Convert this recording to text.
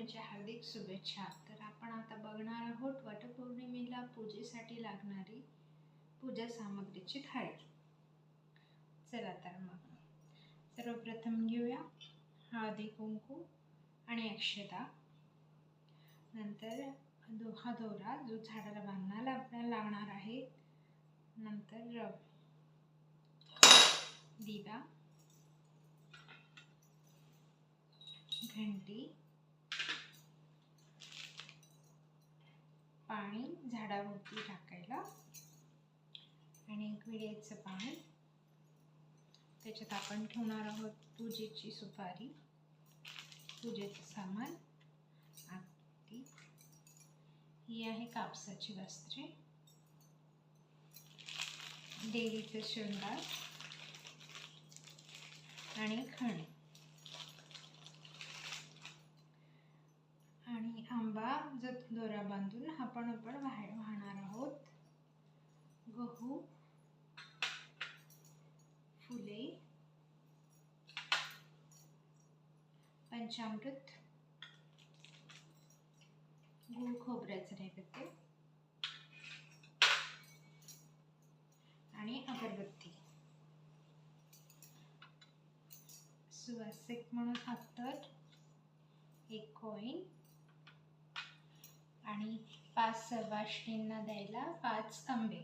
वटपौर्णिमेच्या हार्दिक शुभेच्छा. तर आपण आता बघणार आहोत वटपौर्णिमेला पूजेसाठी लागणारी पूजा सामग्रीची थाळी. चला तर मग सर्वप्रथम घेऊया हळदी कुंकू आणि अक्षता. नंतर हा दोरा जो झाडाला बांधायला आपल्याला लागणार आहे. नंतर दिवा, घंटी, पाणी झाडावरती टाकायला आणि एक विड्याचं पान. त्याच्यात आपण ठेवणार आहोत पूजेची सुपारी, पूजेचं सामान, आरती, ही आहे कापसाची वस्त्रे, देवीचे शृंगार आणि खण आणि आंबा जो दोरा बांधून आपण वाहणार आहोत. गहू, फुले, पंचामृत, गूळ खोबऱ्याचं नैवेद्य आणि अगरबत्ती. सुवासिक म्हणून अत्तर, एक कॉइन आणि 5 सवाष्णींना द्यायला 5 आंबे.